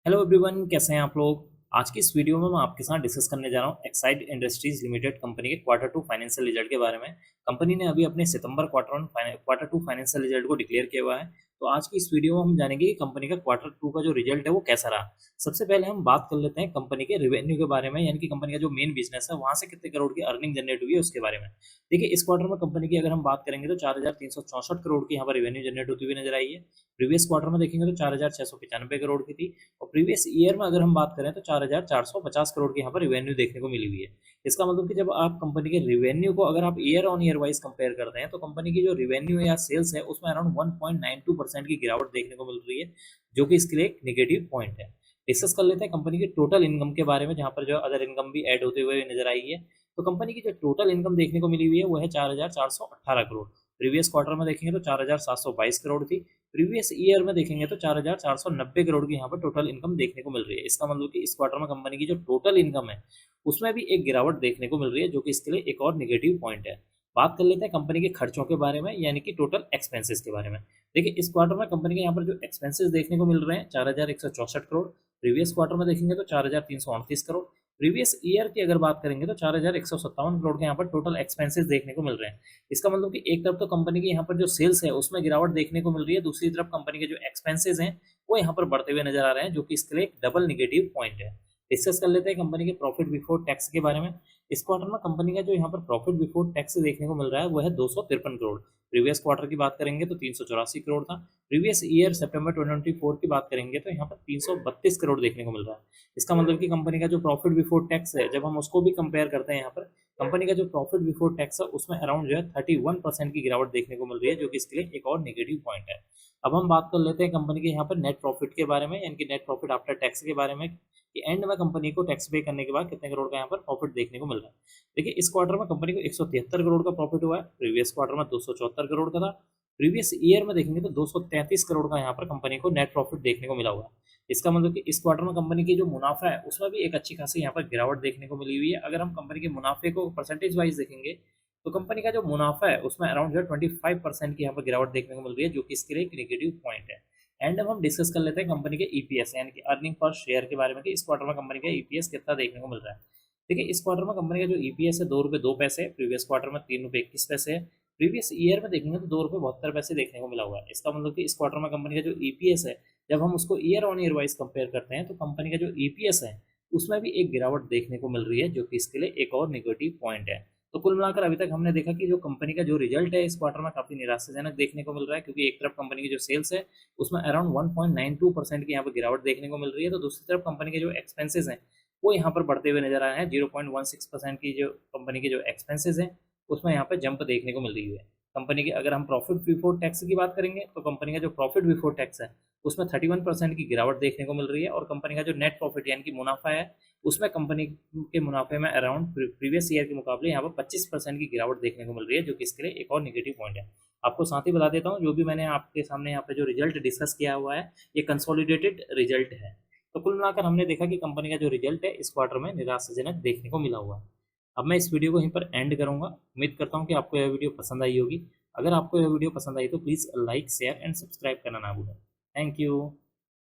Hello everyone, कैसे हैं आप लोग। आज की इस वीडियो में मैं आपके साथ डिस्कस करने जा रहा हूँ एक्साइड इंडस्ट्रीज लिमिटेड कंपनी के क्वार्टर टू फाइनेंशियल रिजल्ट के बारे में। कंपनी ने अभी अपने सितंबर क्वार्टर टू फाइनेंशियल रिजल्ट को डिक्लेयर किया हुआ है। तो आज की इस वीडियो में हम जानेंगे कि कंपनी का क्वार्टर टू का जो रिजल्ट है वो कैसा रहा। सबसे पहले हम बात कर लेते हैं कंपनी के रेवेन्यू के बारे में, यानी कि कंपनी का जो मेन बिजनेस है वहां से कितने करोड़ की अर्निंग जनरेट हुई है उसके बारे में। देखिए, इस क्वार्टर में कंपनी की अगर हम बात करेंगे तो 4,364 करोड़ की यहाँ पर रेवेन्यू जनरेट होती हुई नजर आई है। प्रीवियस क्वार्टर में देखेंगे तो 4,695 करोड़ की थी। और प्रीवियस ईयर में अगर हम बात करें तो 4,450 करोड़ की यहाँ पर रिवेन्यू देखने को मिली हुई है। इसका मतलब कि जब आप कंपनी के रिवेन्यू को अगर आप year on year wise compare करते हैं तो कंपनी की जो रिवेन्यू या सेल्स है उसमें अराउंड 1.92% की गिरावट देखने को मिल रही है, जो कि इसके लिए एक निगेटिव पॉइंट है। डिस्कस कर लेते हैं कंपनी के टोटल इनकम के बारे में, जहाँ पर जो अदर इनकम भी ऐड होते हुए नजर आई है। तो कंपनी की जो टोटल इनकम देखने को मिली हुई है वो है 4,418 करोड़। प्रीवियस क्वार्टर में देखेंगे तो 4,722 करोड़ थी। प्रीवियस ईयर में देखेंगे तो 4,490 करोड़ की यहाँ पर टोटल इनकम देखने को मिल रही है। इसका मतलब कि इस क्वार्टर में कंपनी की जो टोटल इनकम है उसमें भी एक गिरावट देखने को मिल रही है, जो कि इसके लिए एक और निगेटिव पॉइंट है। बात कर लेते हैं कंपनी के खर्चों के बारे में, यानी कि टोटल एक्सपेंसेस के बारे में। देखिए, इस क्वार्टर में कंपनी के यहाँ पर जो एक्सपेंसेस देखने को मिल रहे हैं 4,164 करोड़। प्रीवियस क्वार्टर में देखेंगे तो 4,338 करोड़। प्रीवियस ईयर की अगर बात करेंगे तो 4,157 करोड़ के यहाँ पर टोटल एक्सपेंसेस देखने को मिल रहे हैं। इसका मतलब कि एक तरफ तो कंपनी की यहाँ पर जो सेल्स है उसमें गिरावट देखने को मिल रही है, दूसरी तरफ कंपनी के जो एक्सपेंसेस हैं वो यहाँ पर बढ़ते हुए नजर आ रहे हैं, जो कि इसके लिए एक डबल निगेटिव पॉइंट है। डिस्कस कर लेते हैं कंपनी के प्रॉफिट बिफोर टैक्स के बारे में। इस क्वार्टर में कंपनी का जो यहाँ पर प्रॉफिट बिफोर टैक्स देखने को मिल रहा है वो है 253 करोड़। प्रीवियस क्वार्टर की बात करेंगे तो 384 करोड़ था। प्रीवियस ईयर सितंबर 2024 की बात करेंगे तो यहाँ पर 332 करोड़ देखने को मिल रहा है। इसका मतलब कि कंपनी का जो प्रॉफिट बिफोर टैक्स है जब हम उसको भी कंपेयर करते हैं, यहाँ पर कंपनी का जो प्रॉफिट बिफोर टैक्स है उसमें अराउंड जो है 31% की गिरावट देखने को मिल रही है, जो कि इसके लिए एक और नेगेटिव पॉइंट है। अब हम बात कर लेते हैं कंपनी के यहाँ पर नेट प्रॉफिट के बारे में, यानी कि नेट प्रॉफिट आफ्टर टैक्स के बारे में, कि एंड में कंपनी को टैक्स पे करने के बाद कितने करोड़ का यहाँ पर प्रॉफिट देखने को मिल रहा है। देखिए, इस क्वार्टर में कंपनी को 173 करोड़ का प्रॉफिट हुआ है। प्रीवियस क्वार्टर में 274 करोड़ का था। प्रीवियस ईयर में देखेंगे तो 233 करोड़ का यहाँ पर कंपनी को नेट प्रॉफिट देखने को मिला हुआ है। इसका मतलब कि इस क्वार्टर में कंपनी की जो मुनाफा है उसमें भी एक अच्छी खासी यहाँ पर गिरावट देखने को मिली हुई है। अगर हम कंपनी के मुनाफे को परसेंटेज वाइज देखेंगे तो कंपनी का जो मुनाफा है उसमें अराउंड जो है 25% की यहाँ पर गिरावट देखने को मिल रही है, जो कि इसके लिए एक नेगेटिव पॉइंट है। एंड अब हम डिस्कस कर लेते हैं कंपनी के ईपीएस यानी कि अर्निंग पर शेयर के बारे में, कि इस क्वार्टर में कंपनी का ईपीएस कितना देखने को मिल रहा है। देखिए, इस क्वार्टर में कंपनी का जो ईपीएस है 2 रुपये 2 पैसे। प्रीवियस क्वार्टर में 3 रुपये 21 पैसे है। प्रीवियस ईयर में देखेंगे तो 2 रुपये 72 पैसे देखने को मिला हुआ है। इसका मतलब कि इस क्वार्टर में कंपनी का जो ईपीएस है जब हम उसको year on year wise compare करते हैं तो कंपनी का जो ईपीएस है उसमें भी एक गिरावट देखने को मिल रही है, जो कि इसके लिए एक और निगेटिव पॉइंट है। तो कुल मिलाकर अभी तक हमने देखा कि जो कंपनी का जो रिजल्ट है इस क्वार्टर में काफी निराशाजनक देखने को मिल रहा है, क्योंकि एक तरफ कंपनी की जो सेल्स है उसमें अराउंड 1.92% की यहाँ पर गिरावट देखने को मिल रही है, तो दूसरी तरफ कंपनी के जो एक्सपेंसेस हैं वो यहाँ पर बढ़ते हुए नजर आ रहे हैं। 0.16% की जो कंपनी के जो एक्सपेंसेस हैं उसमें यहाँ पर जंप देखने को मिल रही है। कंपनी की अगर हम प्रॉफिट बिफोर टैक्स की बात करेंगे तो कंपनी का जो प्रॉफिट बिफोर टैक्स है उसमें 31% की गिरावट देखने को मिल रही है, और कंपनी का जो नेट प्रॉफिट यानी कि मुनाफा है उसमें कंपनी के मुनाफे में अराउंड प्रीवियस ईयर के मुकाबले यहाँ पर 25% की गिरावट देखने को मिल रही है, जो कि इसके लिए एक और निगेटिव पॉइंट है। आपको साथ ही बता देता हूँ, जो भी मैंने आपके सामने यहाँ पे जो रिजल्ट डिस्कस किया हुआ है ये कंसोलिडेटेड रिजल्ट है। तो कुल मिलाकर हमने देखा कि कंपनी का जो रिजल्ट है इस क्वार्टर में निराशाजनक देखने को मिला हुआ है। अब मैं इस वीडियो को यहीं पर एंड करूंगा। उम्मीद करता हूँ कि आपको यह वीडियो पसंद आई होगी। अगर आपको यह वीडियो पसंद आई तो please like share and subscribe करना ना भूलें। Thank you.